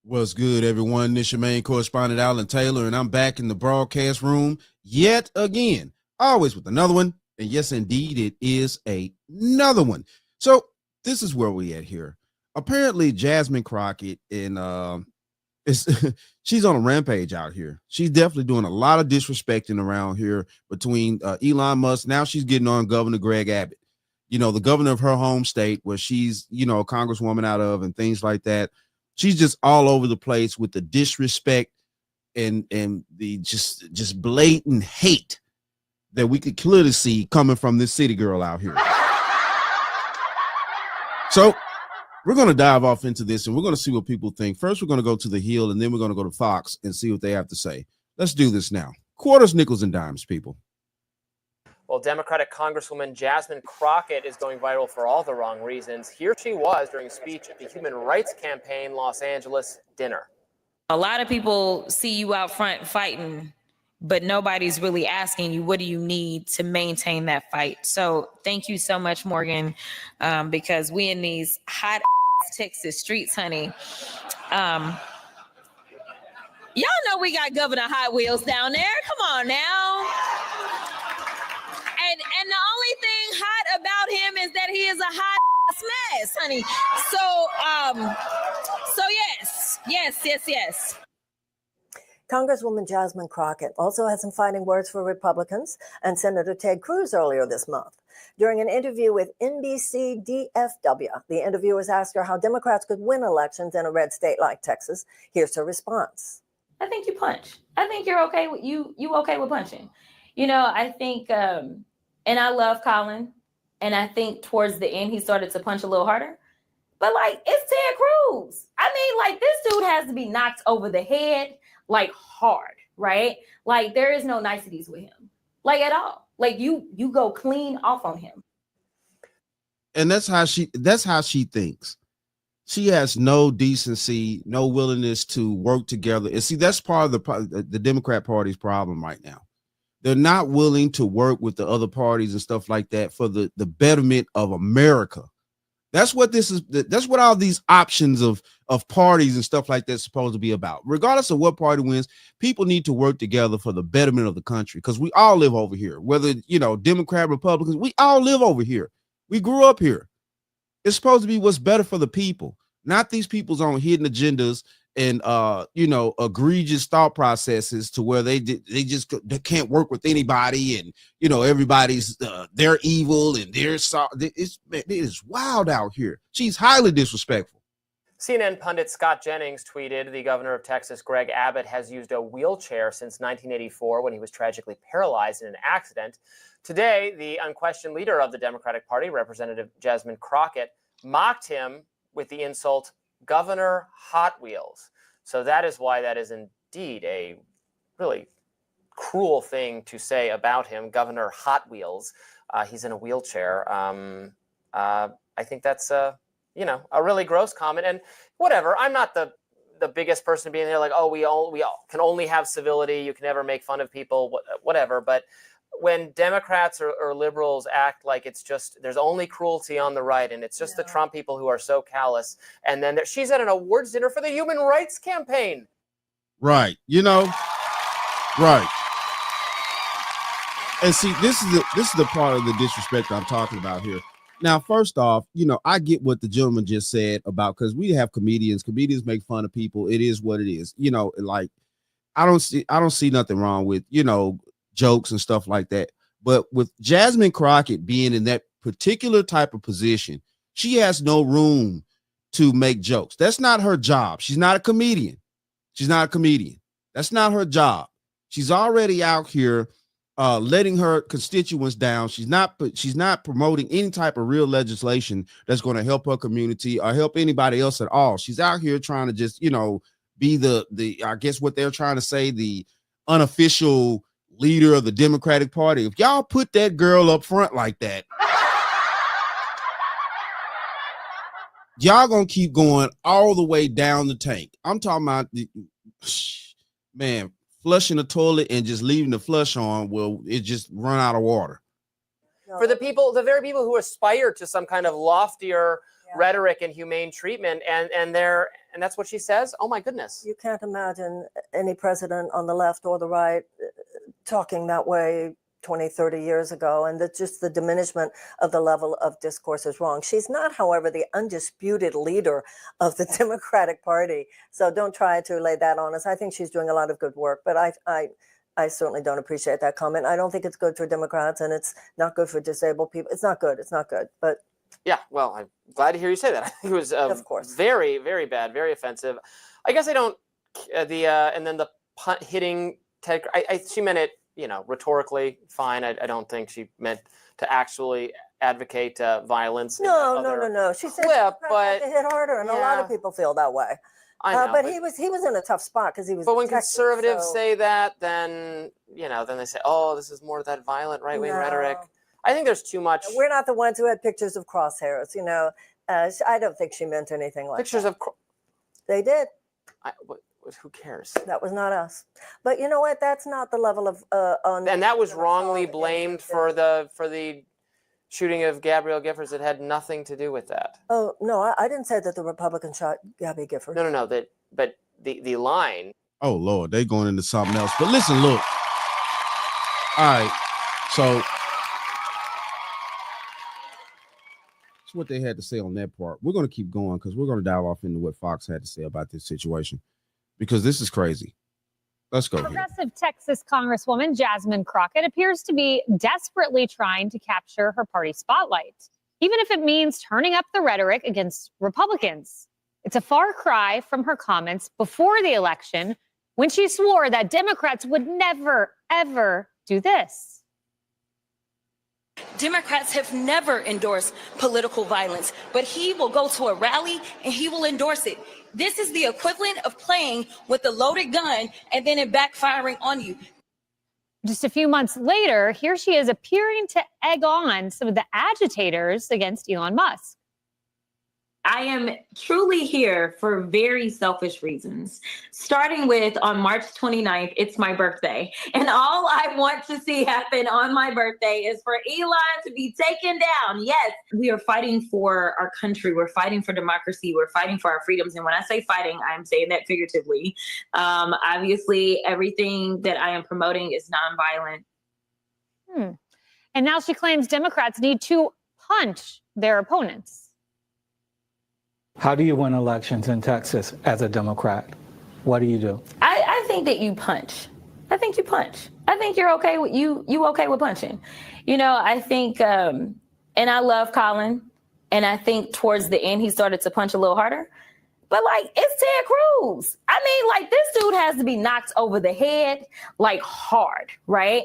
What's good, everyone? This your main correspondent, Alan Taylor, and I'm back in the broadcast room yet again, always with another one. And yes, indeed, it is another one. So this is where we at here. Apparently, Jasmine Crockett is she's on a rampage out here. She's definitely doing a lot of disrespecting around here between Elon Musk. Now she's getting on Governor Greg Abbott, the governor of her home state, where she's a congresswoman out of, and things like that. She's just all over the place with the disrespect and the just blatant hate that we could clearly see coming from this city girl out here. So we're going to dive off into this, and we're going to see what people think. First, we're going to go to the Hill, and then we're going to go to Fox and see what they have to say. Let's do this now. Quarters, nickels, and dimes, people. Well, Democratic Congresswoman Jasmine Crockett is going viral for all the wrong reasons. Here she was during a speech at the Human Rights Campaign Los Angeles dinner. A lot of people see you out front fighting, but nobody's really asking you, what do you need to maintain that fight? So thank you so much, Morgan, because we in these hot Texas streets, honey. Y'all know we got Governor Hot Wheels down there. Come on now. And the only thing hot about him is that he is a hot mess, honey. So yes. Congresswoman Jasmine Crockett also had some fighting words for Republicans and Senator Ted Cruz earlier this month. During an interview with NBC DFW, the interviewers asked her how Democrats could win elections in a red state like Texas. Here's her response. I think you punch. I think you're okay with you okay with punching. I think and I love Colin, and I think towards the end he started to punch a little harder. But it's Ted Cruz. I mean, this dude has to be knocked over the head hard, right? There is no niceties with him, at all. You go clean off on him. And that's how she thinks. She has no decency, no willingness to work together. And see, that's part of the Democrat Party's problem right now. They're not willing to work with the other parties and stuff like that for the betterment of America. That's what this is. That's what all these options of parties and stuff like that is supposed to be about. Regardless of what party wins, people need to work together for the betterment of the country, because we all live over here, whether, Democrat, Republicans, we all live over here. We grew up here. It's supposed to be what's better for the people, not these people's own hidden agendas and egregious thought processes to where they can't work with anybody, and everybody's they're evil and it is wild out here. She's highly disrespectful. CNN pundit Scott Jennings tweeted, the governor of Texas, Greg Abbott, has used a wheelchair since 1984 when he was tragically paralyzed in an accident. Today, the unquestioned leader of the Democratic Party, Representative Jasmine Crockett, mocked him with the insult Governor Hot Wheels. So that is why that is indeed a really cruel thing to say about him, Governor Hot Wheels. He's in a wheelchair. I think that's a really gross comment. And whatever, I'm not the biggest person to be in there we all can only have civility. You can never make fun of people, whatever. But when Democrats or liberals act like it's just there's only cruelty on the right, and it's just the Trump people who are so callous, and then she's at an awards dinner for the Human Rights Campaign. Right. Right. And see, this is the part of the disrespect I'm talking about here. Now, first off, I get what the gentleman just said about, because we have comedians make fun of people. It is what it is. I don't see nothing wrong with, jokes and stuff like that. But with Jasmine Crockett being in that particular type of position, she has no room to make jokes. That's not her job. She's not a comedian. That's not her job. She's already out here letting her constituents down. She's not promoting any type of real legislation that's going to help her community or help anybody else at all. She's out here trying to just, be the I guess what they're trying to say, the unofficial leader of the Democratic Party. If y'all put that girl up front like that, y'all gonna keep going all the way down the tank. I'm talking about flushing the toilet and just leaving the flush on, it just run out of water. For the very people who aspire to some kind of loftier rhetoric and humane treatment, and that's what she says. Oh my goodness. You can't imagine any president on the left or the right talking that way 20, 30 years ago, and that just the diminishment of the level of discourse is wrong. She's not, however, the undisputed leader of the Democratic Party. So don't try to lay that on us. I think she's doing a lot of good work, but I certainly don't appreciate that comment. I don't think it's good for Democrats, and it's not good for disabled people. It's not good. It's not good. But yeah, well, I'm glad to hear you say that. I think it was of course very, very bad, very offensive. I guess I don't and then the punt hitting Ted. She meant it, rhetorically fine. I don't think she meant to actually advocate violence. No. She said but to hit harder, and a lot of people feel that way. I know, but he was in a tough spot because he was. But when conservatives say that, then then they say, "Oh, this is more of that violent right-wing rhetoric." I think there's too much. We're not the ones who had pictures of crosshairs. I don't think she meant anything like pictures that. They did. Who cares? That was not us. But you know what? That's not the level of. And that was wrongly blamed for the shooting of Gabrielle Giffords. It had nothing to do with that. Oh no, I didn't say that the Republican shot Gabby Giffords. No. But the line. Oh Lord, they going into something else. But listen, look. All right, so that's what they had to say on that part. We're going to keep going because we're going to dive off into what Fox had to say about this situation because this is crazy. Let's go. Progressive Texas Congresswoman Jasmine Crockett appears to be desperately trying to capture her party spotlight, even if it means turning up the rhetoric against Republicans. It's a far cry from her comments before the election when she swore that Democrats would never, ever do this. Democrats have never endorsed political violence, but he will go to a rally and he will endorse it. This is the equivalent of playing with a loaded gun and then it backfiring on you. Just a few months later, here she is appearing to egg on some of the agitators against Elon Musk. I am truly here for very selfish reasons. Starting with on March 29th, it's my birthday. And all I want to see happen on my birthday is for Elon to be taken down. Yes, we are fighting for our country. We're fighting for democracy. We're fighting for our freedoms. And when I say fighting, I'm saying that figuratively. Obviously, everything that I am promoting is nonviolent. And now she claims Democrats need to punch their opponents. How do you win elections in Texas as a Democrat? What do you do? I think that you punch. I think you punch. I think you're okay with you okay with punching. I think and I love Colin, and I think towards the end he started to punch a little harder. But it's Ted Cruz. I mean, this dude has to be knocked over the head hard, right?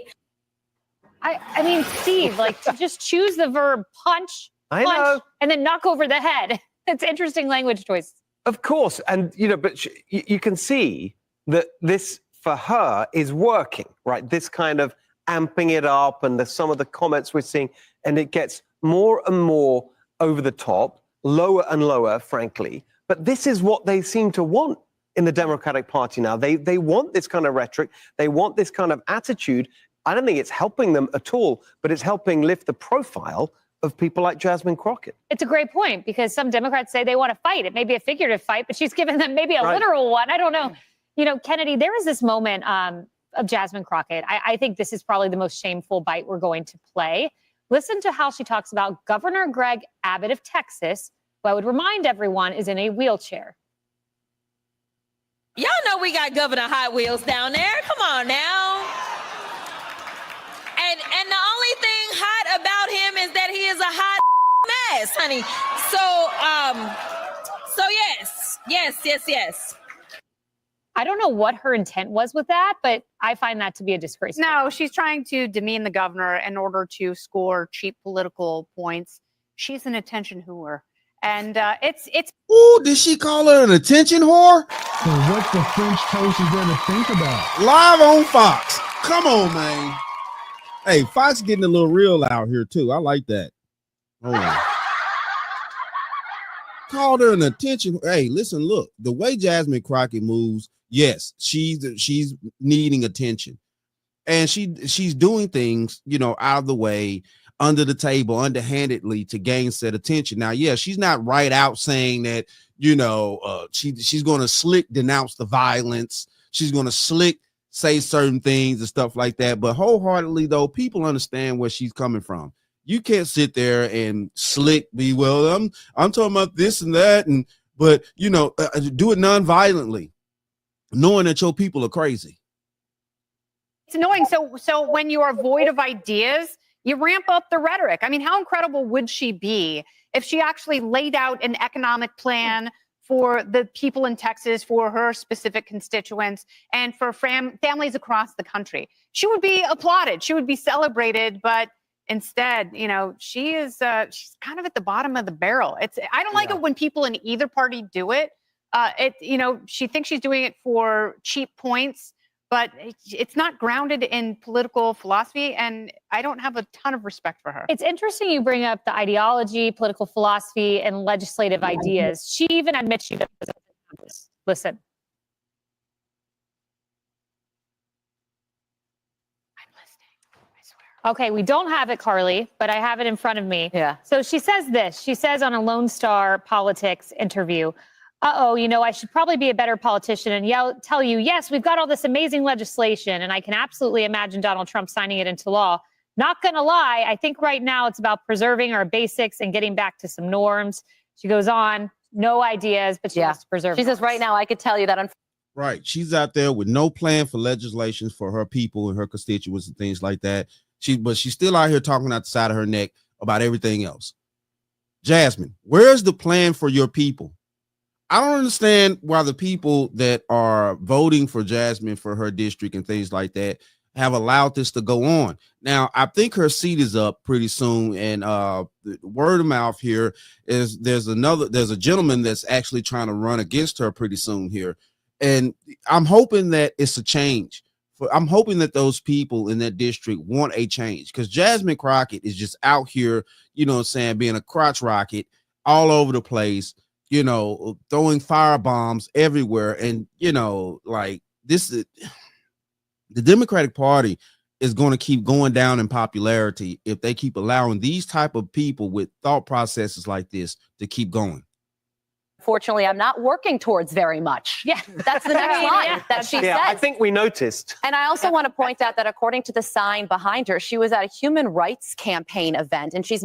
I mean, Steve, to just choose the verb punch, know. And then knock over the head. It's interesting language choice. Of course. And, but you can see that this, for her, is working, right? This kind of amping it up and some of the comments we're seeing, and it gets more and more over the top, lower and lower, frankly. But this is what they seem to want in the Democratic Party now. They want this kind of rhetoric. They want this kind of attitude. I don't think it's helping them at all, but it's helping lift the profile of people like Jasmine Crockett. It's a great point because some Democrats say they want to fight. It may be a figurative fight, but she's given them maybe a literal one. I don't know. Kennedy, there is this moment of Jasmine Crockett. I think this is probably the most shameful bite we're going to play. Listen to how she talks about Governor Greg Abbott of Texas, who I would remind everyone is in a wheelchair. Y'all know we got Governor Hot Wheels down there. Come on now. And the only thing hot about him is that he is a hot mess, honey. So yes. I don't know what her intent was with that, but I find that to be a disgrace. No, she's trying to demean the governor in order to score cheap political points. She's an attention whore. And it's. Ooh, did she call her an attention whore? So what's the French toast is there to think about? Live on Fox. Come on, man. Hey, Fox getting a little real out here too. I like that. Hold on. Called her an attention. Hey, listen, look, the way Jasmine Crockett moves, yes, she's needing attention. And she's doing things, out of the way. under the table, underhandedly to gain said attention. Now, yeah, she's not right out saying that, she's going to slick denounce the violence. She's going to slick say certain things and stuff like that. But wholeheartedly, though, people understand where she's coming from. You can't sit there and slick be, well, I'm talking about this and that, but do it non-violently, knowing that your people are crazy. It's annoying. So when you are void of ideas, you ramp up the rhetoric. I mean, how incredible would she be if she actually laid out an economic plan for the people in Texas, for her specific constituents, and for families across the country? She would be applauded. She would be celebrated. But instead, she's kind of at the bottom of the barrel. I don't like it when people in either party do it. She thinks she's doing it for cheap points, but it's not grounded in political philosophy, and I don't have a ton of respect for her. It's interesting you bring up the ideology, political philosophy, and legislative ideas. She even admits she doesn't have this. Listen. I'm listening, I swear. Okay, we don't have it, Carly, but I have it in front of me. Yeah. So she says this. She says on a Lone Star Politics interview, I should probably be a better politician and tell you, yes, we've got all this amazing legislation, and I can absolutely imagine Donald Trump signing it into law. Not going to lie, I think right now it's about preserving our basics and getting back to some norms. She goes on, no ideas, but she wants to preserve. She says right now, I could tell you that. Right. She's out there with no plan for legislations for her people and her constituents and things like that. But she's still out here talking out the side of her neck about everything else. Jasmine, where's the plan for your people? I don't understand why the people that are voting for Jasmine for her district and things like that have allowed this to go on. Now, I think her seat is up pretty soon. And the word of mouth here is there's a gentleman that's actually trying to run against her pretty soon here. And I'm hoping that it's a change. I'm hoping that those people in that district want a change, because Jasmine Crockett is just out here, being a crotch rocket all over the place, throwing firebombs everywhere. And, the Democratic Party is going to keep going down in popularity if they keep allowing these type of people with thought processes like this to keep going. Fortunately, I'm not working towards very much. Yeah. That's the next line that she says. I think we noticed. And I also want to point out that according to the sign behind her, she was at a human rights campaign event, and she's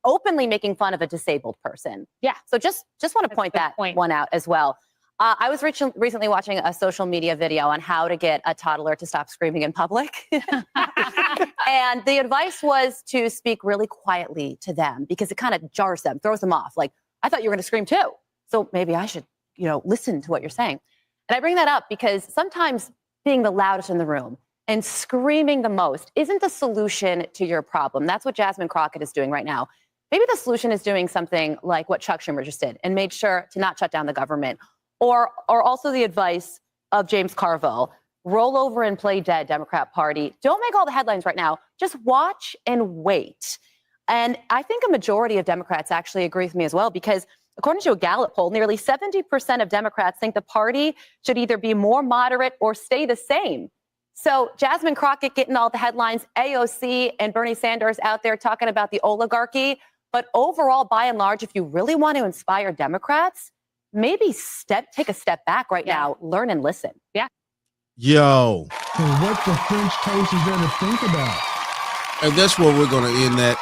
openly making fun of a disabled person. Yeah. So just want to point that one out as well. I was recently watching a social media video on how to get a toddler to stop screaming in public. And the advice was to speak really quietly to them, because it kind of jars them, throws them off. Like, I thought you were going to scream too. So maybe I should, listen to what you're saying. And I bring that up because sometimes being the loudest in the room and screaming the most isn't the solution to your problem. That's what Jasmine Crockett is doing right now. Maybe the solution is doing something like what Chuck Schumer just did and made sure to not shut down the government. Or also the advice of James Carville: roll over and play dead, Democrat Party. Don't make all the headlines right now. Just watch and wait. And I think a majority of Democrats actually agree with me as well, because according to a Gallup poll, nearly 70% of Democrats think the party should either be more moderate or stay the same. So Jasmine Crockett getting all the headlines, AOC and Bernie Sanders out there talking about the oligarchy. But overall, by and large, if you really want to inspire Democrats, maybe take a step back right now, learn and listen. Yeah. Yo. So what the French toast is there to think about? And that's where we're going to end that.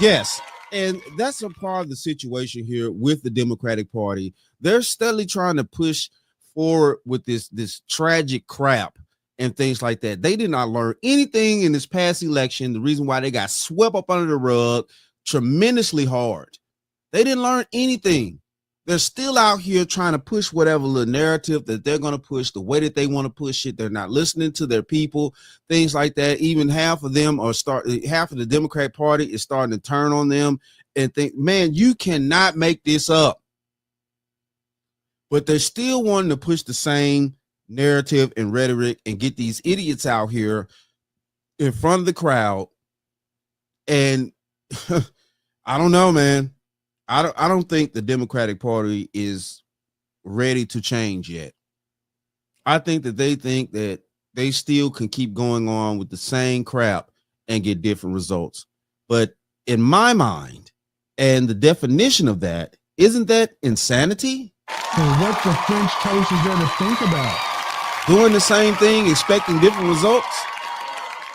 Yes. And that's a part of the situation here with the Democratic Party. They're steadily trying to push forward with this tragic crap and things like that. They did not learn anything in this past election. The reason why they got swept up under the rug tremendously hard. They didn't learn anything. They're still out here trying to push whatever little narrative that they're going to push the way that they want to push it. They're not listening to their people, things like that. Even half of the Democratic Party is starting to turn on them and think, man, you cannot make this up. But they're still wanting to push the same narrative and rhetoric and get these idiots out here in front of the crowd. And I don't know, man. I don't think the Democratic Party is ready to change yet. I think that they think that they still can keep going on with the same crap and get different results. But in my mind, and the definition of that, isn't that insanity? So what the French toast is there to think about? Doing the same thing, expecting different results?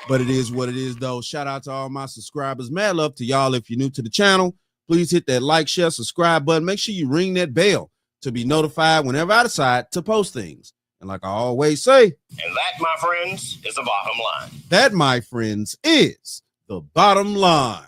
But it is what it is, though. Shout out to all my subscribers. Mad love to y'all. If you're new to the channel, please hit that like, share, subscribe button. Make sure you ring that bell to be notified whenever I decide to post things. And like I always say, and that, my friends, is the bottom line. That, my friends, is the bottom line.